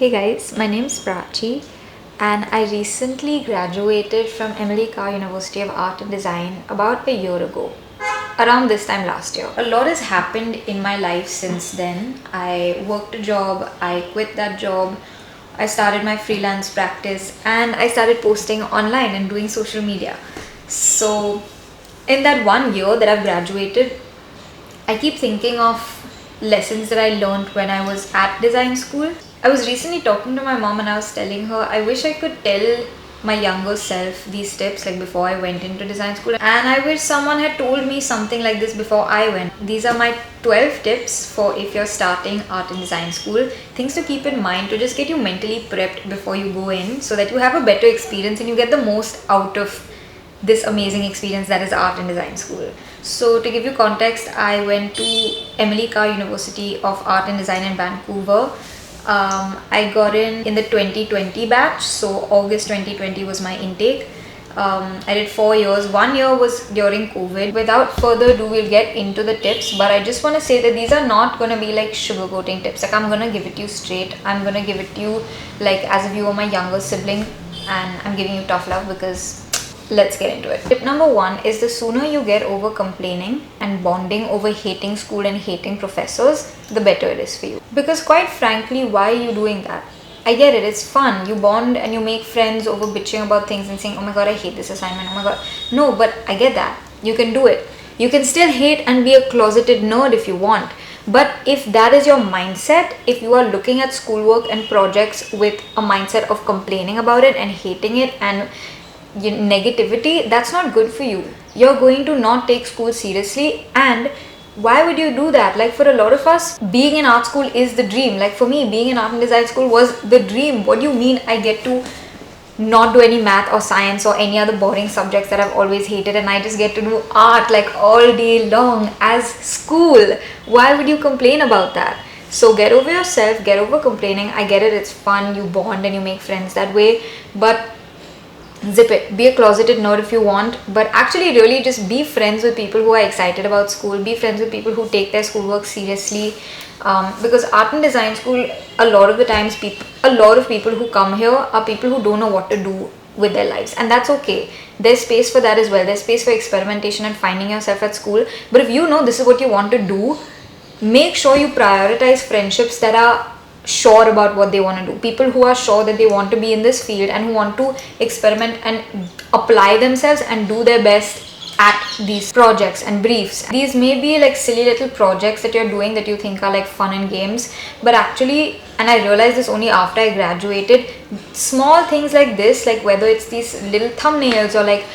Hey guys, my name is Prachi and I recently graduated from Carr University of Art and Design about a year ago, around this time last year. A lot has happened in my life since then. I worked a job, I quit that job, I started my freelance practice, and I started posting online and doing social media. So, in that 1 year that I've graduated, I keep thinking of lessons that I learned when I was at design school. I was recently talking to my mom and I was telling her I wish I could tell my younger self these tips like before I went into design school, and I wish someone had told me something like this before I went. These are my 12 tips for if you're starting art and design school, things to keep in mind to just get you mentally prepped before you go in so that you have a better experience and you get the most out of this amazing experience that is art and design school. So to give you context, I went to Carr University of Art and Design in Vancouver. I got in the 2020 batch, so August 2020 was my intake. I did 4 years. 1 year was during COVID. Without further ado, we'll get into the tips, but I just want to say that these are not going to be like sugarcoating tips. Like, I'm going to give it to you straight. I'm going to give it to you like as if you were my younger sibling, and I'm giving you tough love because let's get into it. Tip number 1 is the sooner you get over complaining and bonding over hating school and hating professors, the better it is for you. Because quite frankly, why are you doing that? I get it, it's fun. You bond and you make friends over bitching about things and saying, oh my god, I hate this assignment, oh my god. No, but I get that. You can do it. You can still hate and be a closeted nerd if you want. But if that is your mindset, if you are looking at schoolwork and projects with a mindset of complaining about it and hating it and negativity, that's not good for you. You're going to not take school seriously, and why would you do that? Like, for a lot of us, being in art school is the dream. Like for me, being in art and design school was the dream. What do you mean I get to not do any math or science or any other boring subjects that I've always hated, and I just get to do art like all day long as school? Why would you complain about that? So get over yourself, get over complaining. I get it, it's fun, you bond and you make friends that way, but zip it. Be a closeted nerd if you want, but actually really just be friends with people who are excited about school. Be friends with people who take their schoolwork seriously, because art and design school, a lot of the times a lot of people who come here are people who don't know what to do with their lives, and that's okay. There's space for that as well. There's space for experimentation and finding yourself at school. But if you know this is what you want to do, make sure you prioritize friendships that are sure about what they want to do. People who are sure that they want to be in this field and who want to experiment and apply themselves and do their best at these projects and briefs. These may be like silly little projects that you're doing that you think are like fun and games, but actually, and I realized this only after I graduated, small things like this, like whether it's these little thumbnails or like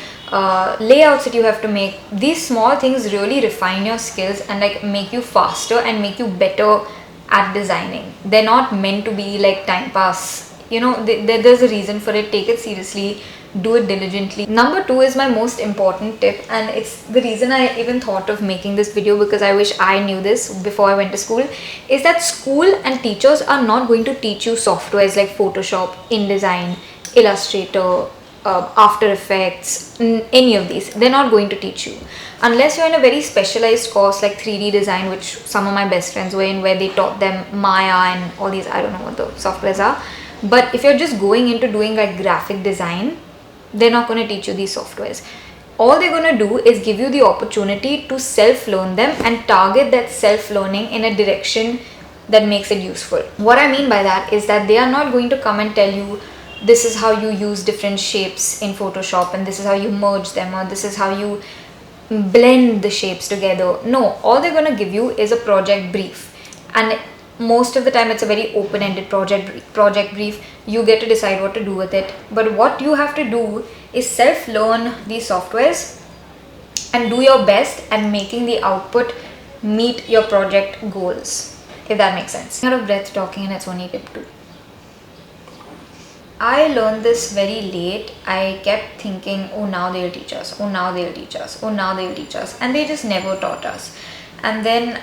layouts that you have to make, these small things really refine your skills and like make you faster and make you better at designing. They're not meant to be like time pass, there's a reason for it. Take it seriously, do it diligently. Number 2 is my most important tip, and it's the reason I even thought of making this video, because I wish I knew this before I went to school, is that school and teachers are not going to teach you softwares like Photoshop, InDesign, Illustrator, After Effects, any of these. They're not going to teach you unless you're in a very specialized course like 3D design, which some of my best friends were in, where they taught them Maya and all these, I don't know what the softwares are. But if you're just going into doing like graphic design, they're not going to teach you these softwares. All they're going to do is give you the opportunity to self-learn them and target that self-learning in a direction that makes it useful. What I mean by that is that they are not going to come and tell you this is how you use different shapes in Photoshop and this is how you merge them, or this is how you blend the shapes together. No, all they're going to give you is a project brief, and most of the time it's a very open-ended project brief. You get to decide what to do with it, but what you have to do is self-learn these softwares and do your best at making the output meet your project goals, if that makes sense. I'm out of breath talking, and it's only tip 2. I learned this very late. I kept thinking, oh, now they'll teach us, oh, now they'll teach us, oh, now they'll teach us, and they just never taught us. And then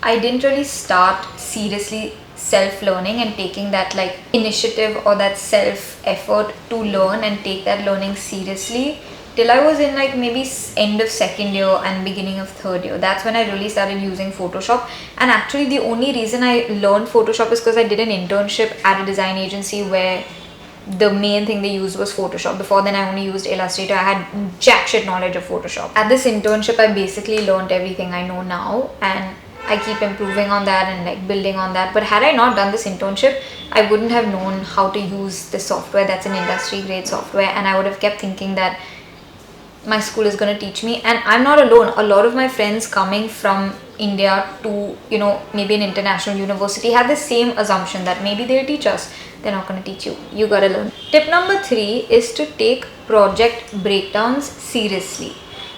I didn't really start seriously self-learning and taking that like initiative or that self-effort to learn and take that learning seriously till I was in like maybe end of second year and beginning of third year. That's when I really started using Photoshop. And actually the only reason I learned Photoshop is because I did an internship at a design agency where the main thing they used was Photoshop. Before then I only used Illustrator. I had jack shit knowledge of Photoshop. At this internship I basically learned everything I know now, and I keep improving on that and like building on that. But had I not done this internship, I wouldn't have known how to use the software. That's an industry grade software, and I would have kept thinking that my school is going to teach me. And I'm not alone. A lot of my friends coming from India to, you know, maybe an international university have the same assumption that maybe they'll teach us. They're not going to teach you. You gotta learn. Tip number 3 is to take project breakdowns seriously.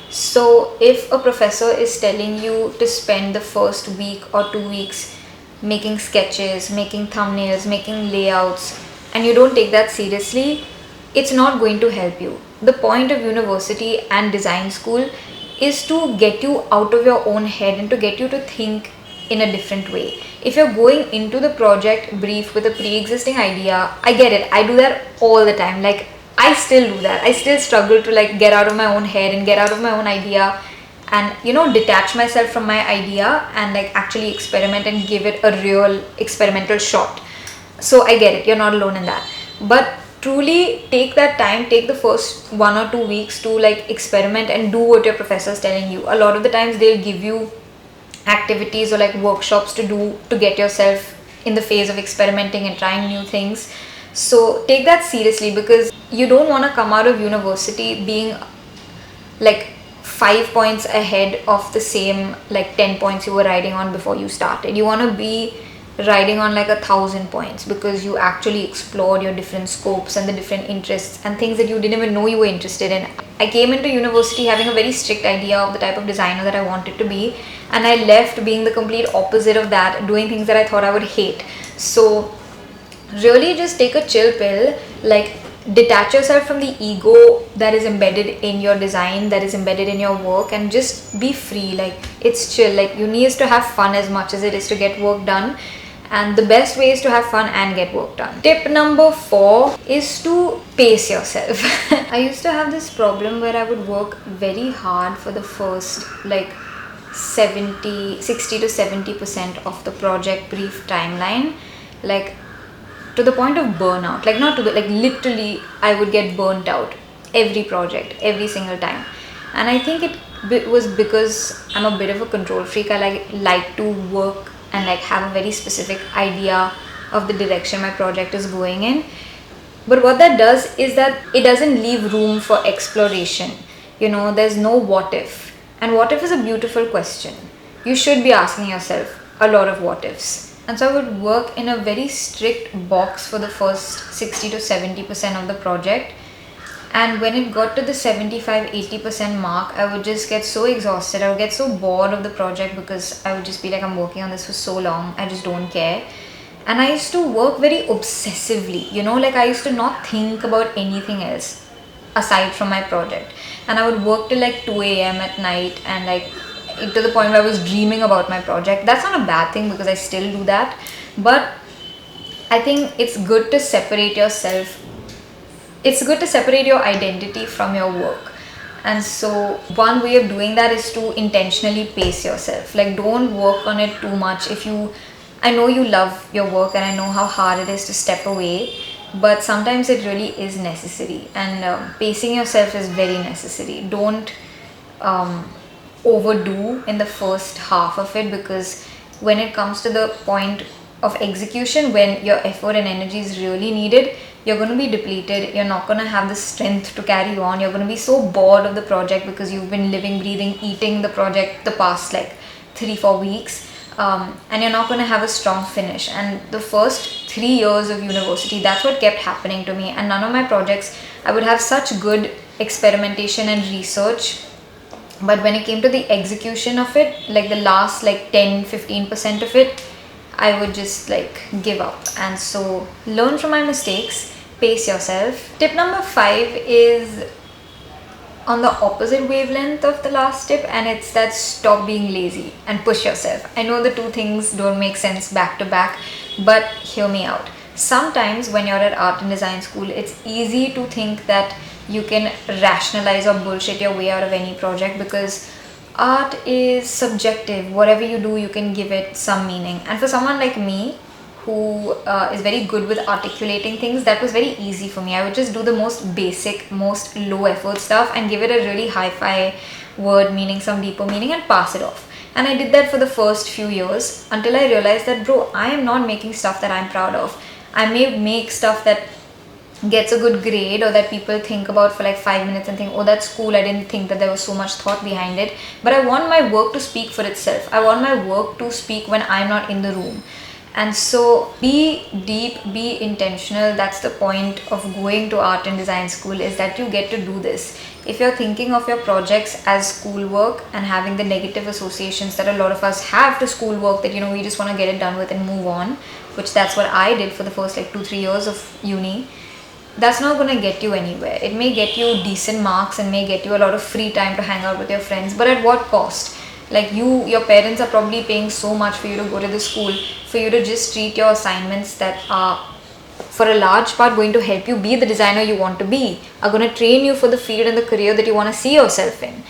So if a professor is telling you to spend the first week or 2 weeks making sketches, making thumbnails, making layouts, and you don't take that seriously, it's not going to help you. The point of university and design school is to get you out of your own head and to get you to think in a different way. If you're going into the project brief with a pre-existing idea, I get it. I do that all the time. Like, I still do that. I still struggle to like get out of my own head and get out of my own idea and, you know, detach myself from my idea and like actually experiment and give it a real experimental shot. So I get it. You're not alone in that. But truly take that time, take the first 1 or 2 weeks to like experiment and do what your professor is telling you. A lot of the times they'll give you activities or like workshops to do to get yourself in the phase of experimenting and trying new things. So take that seriously, because you don't want to come out of university being like 5 points ahead of the same like 10 points you were riding on before you started. You want to be riding on like 1,000 points because you actually explored your different scopes and the different interests and things that you didn't even know you were interested in. I came into university having a very strict idea of the type of designer that I wanted to be, and I left being the complete opposite of that, doing things that I thought I would hate. So really just take a chill pill, like detach yourself from the ego that is embedded in your design, that is embedded in your work, and just be free. Like, it's chill. Like, uni is to have fun as much as it is to get work done, and the best way is to have fun and get work done. Tip number 4 is to pace yourself. I used to have this problem where I would work very hard for the first like 60 to 70% of the project brief timeline, like to the point of burnout. Like, not to the, like literally I would get burnt out every project every single time. And I think it was because I'm a bit of a control freak. I like to work and like have a very specific idea of the direction my project is going in. But what that does is that it doesn't leave room for exploration. You know, there's no what if. And what if is a beautiful question. You should be asking yourself a lot of what ifs. And so I would work in a very strict box for the first 60 to 70% of the project. And when it got to the 75-80% mark, I would just get so exhausted. I would get so bored of the project because I would just be like, I'm working on this for so long, I just don't care. And I used to work very obsessively, you know, like I used to not think about anything else aside from my project. And I would work till like 2 a.m. at night, and like to the point where I was dreaming about my project. That's not a bad thing because I still do that. But I think it's good to separate yourself. It's good to separate your identity from your work. And so one way of doing that is to intentionally pace yourself. Like, don't work on it too much. I know you love your work and I know how hard it is to step away, but sometimes it really is necessary, and pacing yourself is very necessary. Don't overdo in the first half of it, because when it comes to the point of execution, when your effort and energy is really needed, you're going to be depleted. You're not going to have the strength to carry on. You're going to be so bored of the project because you've been living, breathing, eating the project the past like 3-4 weeks, and you're not going to have a strong finish. And the first 3 years of university, that's what kept happening to me. And none of my projects, I would have such good experimentation and research, but when it came to the execution of it, like the last like 10-15% of it, I would just like give up. And so learn from my mistakes, pace yourself. Tip number 5 is on the opposite wavelength of the last tip, and it's that stop being lazy and push yourself. I know the two things don't make sense back to back, but hear me out. Sometimes when you're at art and design school, it's easy to think that you can rationalize or bullshit your way out of any project, because art is subjective. Whatever you do, you can give it some meaning. And for someone like me who is very good with articulating things, that was very easy for me. I would just do the most basic, most low effort stuff and give it a really hi-fi word meaning, some deeper meaning, and pass it off. And I did that for the first few years until I realized that, bro, I am not making stuff that I'm proud of. I may make stuff that gets a good grade, or that people think about for like 5 minutes and think, oh, that's cool, I didn't think that there was so much thought behind it. But I want my work to speak for itself. I want my work to speak when I'm not in the room. And so be deep, be intentional. That's the point of going to art and design school, is that you get to do this. If you're thinking of your projects as schoolwork and having the negative associations that a lot of us have to schoolwork, that, you know, we just want to get it done with and move on, which that's what I did for the first like 2-3 years of uni, that's not going to get you anywhere. It may get you decent marks and may get you a lot of free time to hang out with your friends, but at what cost? Like, your parents are probably paying so much for you to go to the school, for you to just treat your assignments that are for a large part going to help you be the designer you want to be, are going to train you for the field and the career that you want to see yourself in.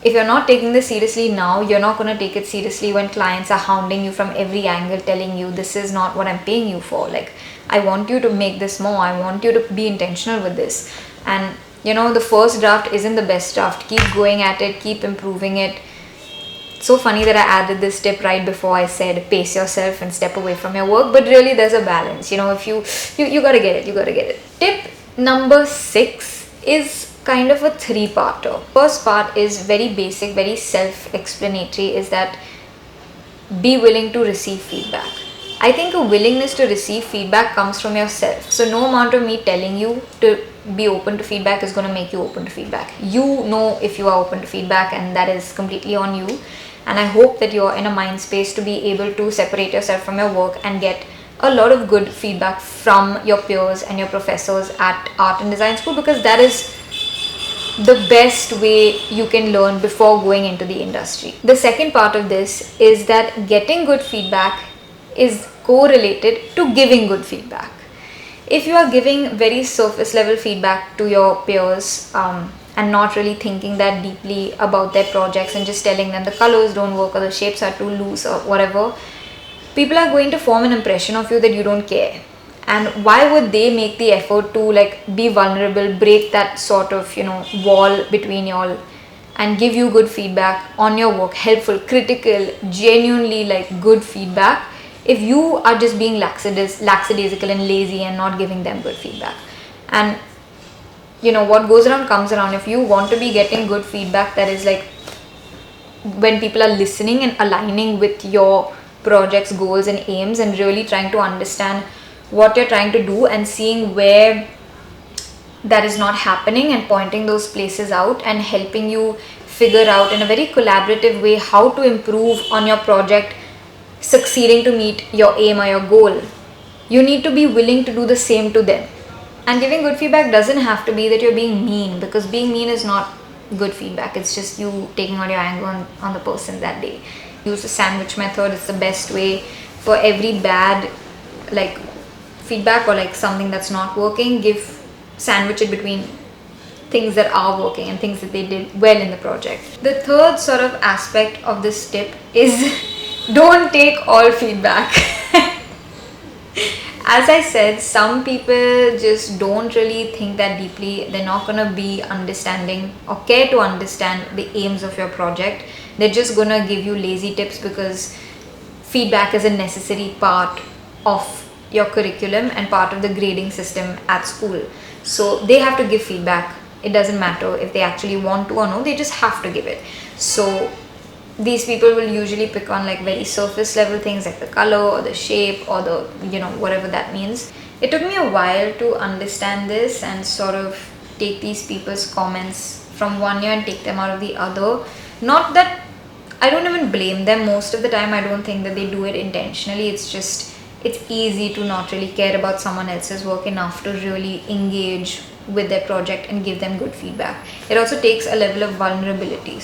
If you're not taking this seriously now, you're not going to take it seriously when clients are hounding you from every angle, telling you this is not what I'm paying you for. Like, I want you to make this more. I want you to be intentional with this. And, you know, the first draft isn't the best draft. Keep going at it, keep improving it. So funny that I added this tip right before I said pace yourself and step away from your work, but really there's a balance. You know, if you gotta get it. Tip number 6 is kind of a 3-parter. First part is very basic, very self-explanatory, is that be willing to receive feedback. I think a willingness to receive feedback comes from yourself. So no amount of me telling you to be open to feedback is going to make you open to feedback. You know if you are open to feedback, and that is completely on you. And I hope that you're in a mind space to be able to separate yourself from your work and get a lot of good feedback from your peers and your professors at art and design school, because that is the best way you can learn before going into the industry. The second part of this is that getting good feedback is correlated to giving good feedback. If you are giving very surface level feedback to your peers and not really thinking that deeply about their projects and just telling them the colors don't work or the shapes are too loose or whatever, people are going to form an impression of you that you don't care. And why would they make the effort to like be vulnerable, break that sort of, you know, wall between y'all, and give you good feedback on your work, helpful, critical, genuinely like good feedback, if you are just being lackadaisical and lazy and not giving them good feedback? And you know, what goes around comes around. If you want to be getting good feedback, that is like when people are listening and aligning with your project's goals and aims and really trying to understand what you're trying to do and seeing where that is not happening and pointing those places out and helping you figure out in a very collaborative way how to improve on your project, succeeding to meet your aim or your goal. You need to be willing to do the same to them. And giving good feedback doesn't have to be that you're being mean, because being mean is not good feedback. It's just you taking out your anger on the person that day. Use the sandwich method. It's the best way. For every bad like feedback or like something that's not working, sandwich it between things that are working and things that they did well in the project. The third sort of aspect of this tip is don't take all feedback. As I said, some people just don't really think that deeply. They're not going to be understanding or care to understand the aims of your project. They're just going to give you lazy tips because feedback is a necessary part of your curriculum and part of the grading system at school. So they have to give feedback. It doesn't matter if they actually want to or no, they just have to give it. So these people will usually pick on like very surface level things like the color or the shape or the, you know, whatever that means. It took me a while to understand this and sort of take these people's comments from one year and take them out of the other. Not that I don't even blame them. Most of the time I don't think that they do it intentionally. It's just, it's easy to not really care about someone else's work enough to really engage with their project and give them good feedback. It also takes a level of vulnerability.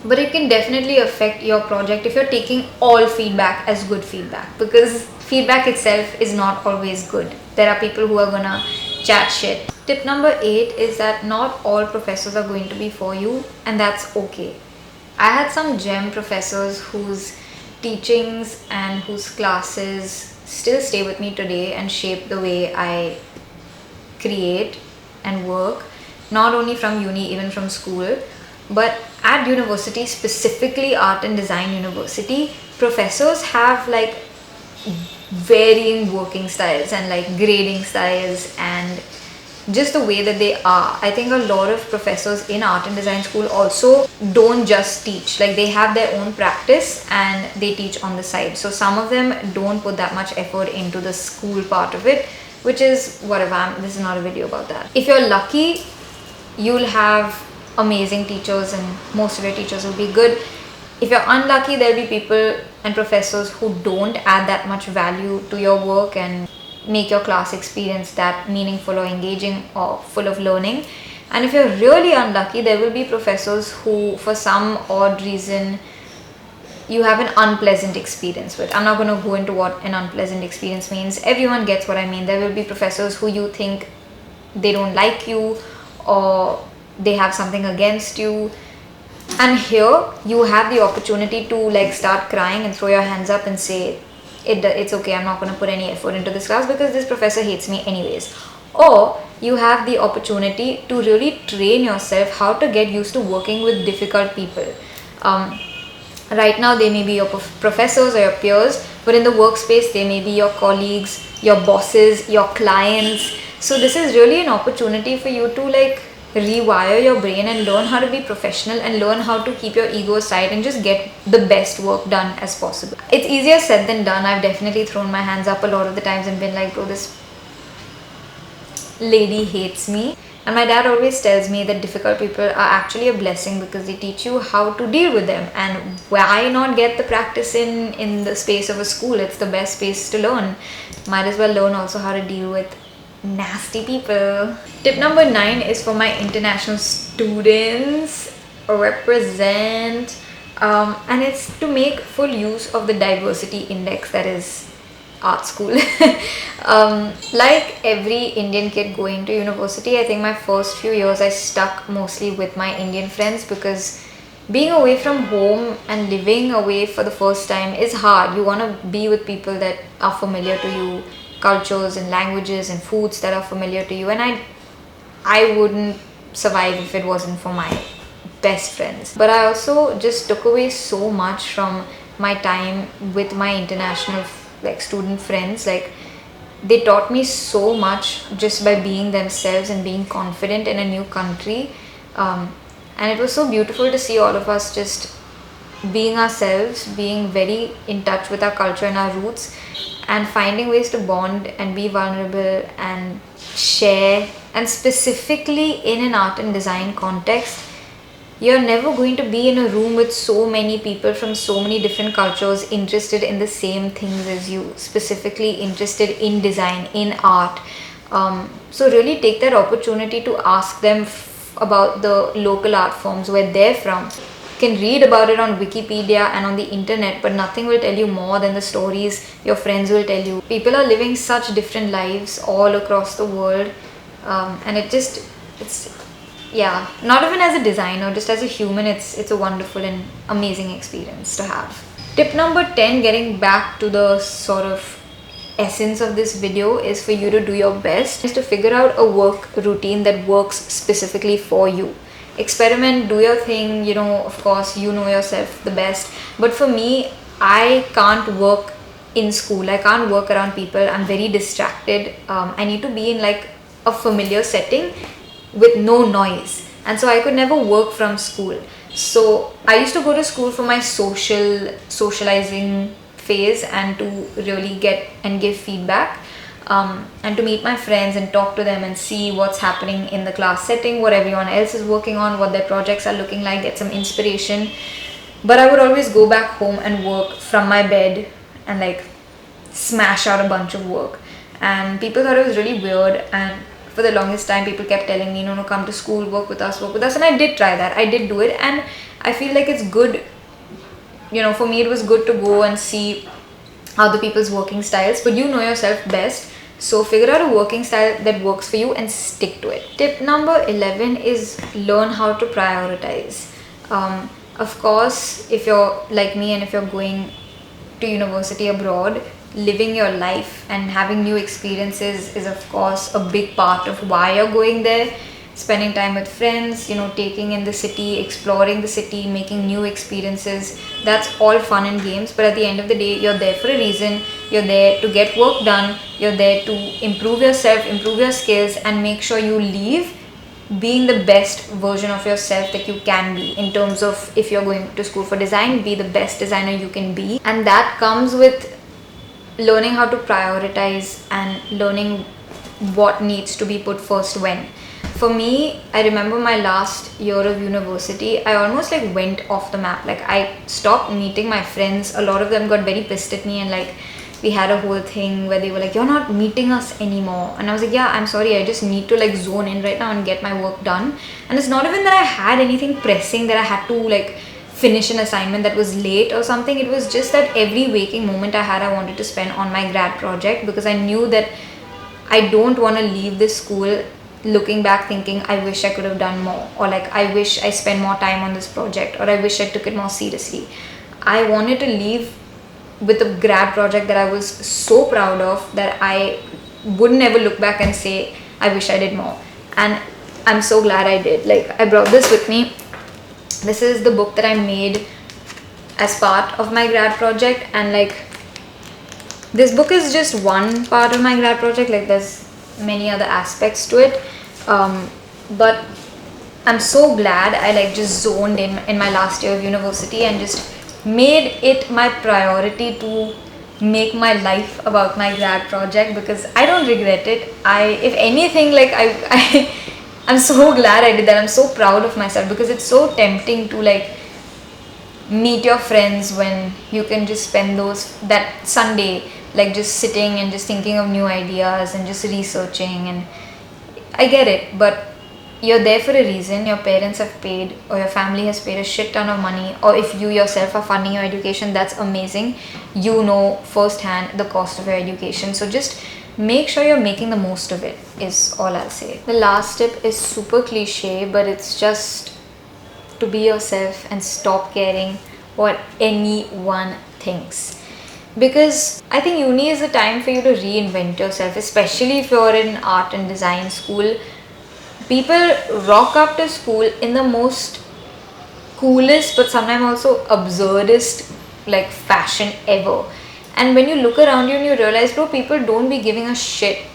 But it can definitely affect your project if you're taking all feedback as good feedback, because feedback itself is not always good. There are people who are gonna chat shit Tip number 8 is that not all professors are going to be for you, and that's okay. I had some gem professors whose teachings and whose classes still stay with me today and shape the way I create and work, not only from uni, even from school. But at university, specifically art and design university, professors have like varying working styles and like grading styles and just the way that they are. I think a lot of professors in art and design school also don't just teach, like they have their own practice and they teach on the side. So some of them don't put that much effort into the school part of it, which is whatever. This is not a video about that. If you're lucky, you'll have amazing teachers and most of your teachers will be good. If you're unlucky, there'll be people and professors who don't add that much value to your work and make your class experience that meaningful or engaging or full of learning. And if you're really unlucky, there will be professors who, for some odd reason, you have an unpleasant experience with. I'm not going to go into what an unpleasant experience means. Everyone gets what I mean. There will be professors who you think they don't like you or they have something against you. And here you have the opportunity to like start crying and throw your hands up and say, it's okay, I'm not going to put any effort into this class because this professor hates me anyways. Or you have the opportunity to really train yourself how to get used to working with difficult people. Right now they may be your professors or your peers, but in the workspace they may be your colleagues, your bosses, your clients. So this is really an opportunity for you to like rewire your brain and learn how to be professional and learn how to keep your ego aside and just get the best work done as possible. It's easier said than done. I've definitely thrown my hands up a lot of the times and been like, bro, this lady hates me. And my dad always tells me that difficult people are actually a blessing because they teach you how to deal with them. And why not get the practice in the space of a school? It's the best space to learn. Might as well learn also how to deal with nasty people. Tip number 9 is for my international students. Represent. And it's to make full use of the diversity index that is art school. Like every Indian kid going to university, I think my first few years I stuck mostly with my Indian friends because being away from home and living away for the first time is hard. You want to be with people that are familiar to you, cultures and languages and foods that are familiar to you, and I wouldn't survive if it wasn't for my best friends. But I also just took away so much from my time with my international like student friends. Like they taught me so much just by being themselves and being confident in a new country, and it was so beautiful to see all of us just being ourselves, being very in touch with our culture and our roots, and finding ways to bond and be vulnerable and share. And specifically in an art and design context, you're never going to be in a room with so many people from so many different cultures interested in the same things as you, specifically interested in design, in art. So really take that opportunity to ask them about the local art forms where they're from. You can read about it on Wikipedia and on the internet, but nothing will tell you more than the stories your friends will tell you. People are living such different lives all across the world, and yeah, not even as a designer, just as a human, it's a wonderful and amazing experience to have. Tip number 10, getting back to the sort of essence of this video, is for you to do your best, is to figure out a work routine that works specifically for you. Experiment, do your thing, of course you know yourself the best, but for me, I can't work in school, I can't work around people, I'm very distracted. I need to be in like a familiar setting with no noise, and so I could never work from school. So I used to go to school for my socializing phase and to really get and give feedback, and to meet my friends and talk to them and see what's happening in the class setting, what everyone else is working on, what their projects are looking like, get some inspiration. But I would always go back home and work from my bed and like smash out a bunch of work, and people thought it was really weird. And for the longest time people kept telling me, no, come to school, work with us, and I did try that, I did do it, and I feel like it's good. For me it was good to go and see other people's working styles, but you know yourself best. So figure out a working style that works for you and stick to it. Tip number 11 is learn how to prioritize. Of course, if you're like me and if you're going to university abroad, living your life and having new experiences is of course a big part of why you're going there. Spending time with friends, taking in the city, exploring the city, making new experiences, that's all fun and games, but at the end of the day, you're there for a reason. You're there to get work done, you're there to improve yourself, improve your skills, and make sure you leave being the best version of yourself that you can be. In terms of, if you're going to school for design, be the best designer you can be, and that comes with learning how to prioritize and learning what needs to be put first when. For me, I remember my last year of university, I almost went off the map. I stopped meeting my friends. A lot of them got very pissed at me, and we had a whole thing where they were like, you're not meeting us anymore. And I was like, yeah, I'm sorry, I just need to zone in right now and get my work done. And it's not even that I had anything pressing that I had to finish an assignment that was late or something. It was just that every waking moment I had, I wanted to spend on my grad project, because I knew that I don't want to leave this school looking back thinking I wish I could have done more, or I wish I spent more time on this project, or I wish I took it more seriously. I wanted to leave with a grad project that I was so proud of that I would never look back and say I wish I did more. And I'm so glad I did. I brought this with me. This is the book that I made as part of my grad project, and this book is just one part of my grad project. There's many other aspects to it, but I'm so glad I just zoned in my last year of university and just made it my priority to make my life about my grad project, because I don't regret it. If anything, I'm so glad I did that. I'm so proud of myself, because it's so tempting to meet your friends when you can just spend that Sunday just sitting and just thinking of new ideas and just researching. And I get it, but you're there for a reason. Your parents have paid, or your family has paid a shit ton of money, or if you yourself are funding your education, that's amazing. You know firsthand the cost of your education, so just make sure you're making the most of it, is all I'll say. The last tip is super cliche, but it's just to be yourself and stop caring what anyone thinks. Because I think uni is the time for you to reinvent yourself, especially if you're in art and design school. People rock up to school in the most coolest but sometimes also absurdist fashion ever. And when you look around you and you realize, bro, people don't be giving a shit.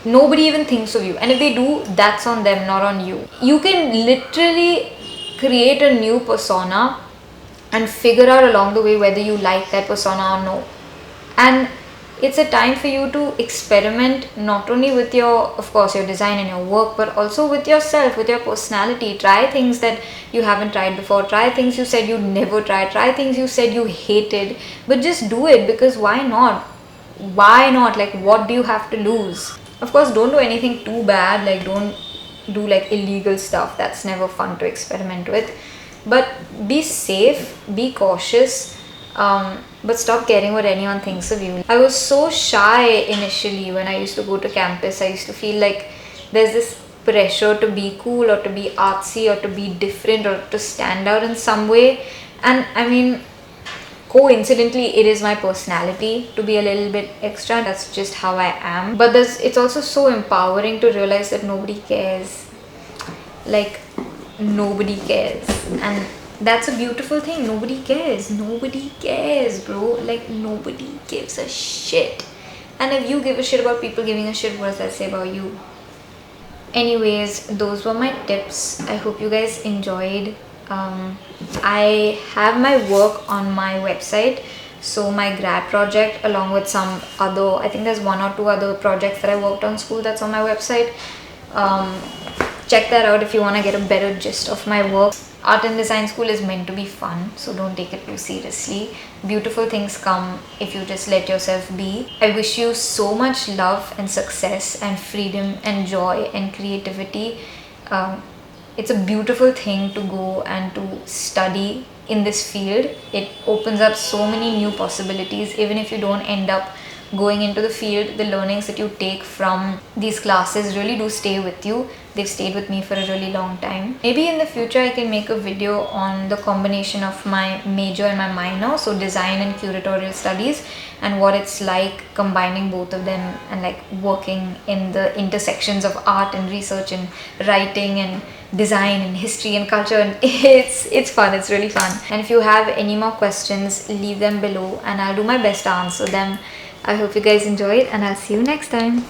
Nobody even thinks of you. And if they do, that's on them, not on you. You can literally create a new persona and figure out along the way whether you like that persona or no. And it's a time for you to experiment, not only with of course, your design and your work, but also with yourself, with your personality. Try things that you haven't tried before. Try things you said you'd never try. Try things you said you hated. But just do it, because why not? Why not? What do you have to lose? Of course, don't do anything too bad. Don't do illegal stuff. That's never fun to experiment with. But be safe, be cautious. But stop caring what anyone thinks of you. I was so shy initially when I used to go to campus. I used to feel like there's this pressure to be cool, or to be artsy, or to be different, or to stand out in some way. And I mean, coincidentally, it is my personality to be a little bit extra. That's just how I am. But it's also so empowering to realize that nobody cares. Nobody cares. And that's a beautiful thing. Nobody cares. Nobody cares, bro. Nobody gives a shit. And if you give a shit about people giving a shit, what does that say about you? Anyways, those were my tips. I hope you guys enjoyed. I have my work on my website. So my grad project, along with some other, I think there's 1 or 2 other projects that I worked on school, that's on my website. Check that out if you want to get a better gist of my work. Art and design school is meant to be fun, so don't take it too seriously. Beautiful things come if you just let yourself be. I wish you so much love and success and freedom and joy and creativity. It's a beautiful thing to go and to study in this field. It opens up so many new possibilities. Even if you don't end up going into the field, the learnings that you take from these classes really do stay with you. They've stayed with me for a really long time. Maybe in the future I can make a video on the combination of my major and my minor, so design and curatorial studies, and what it's like combining both of them and like working in the intersections of art and research and writing and design and history and culture. And it's fun, it's really fun. And if you have any more questions, leave them below and I'll do my best to answer them. I hope you guys enjoyed, and I'll see you next time.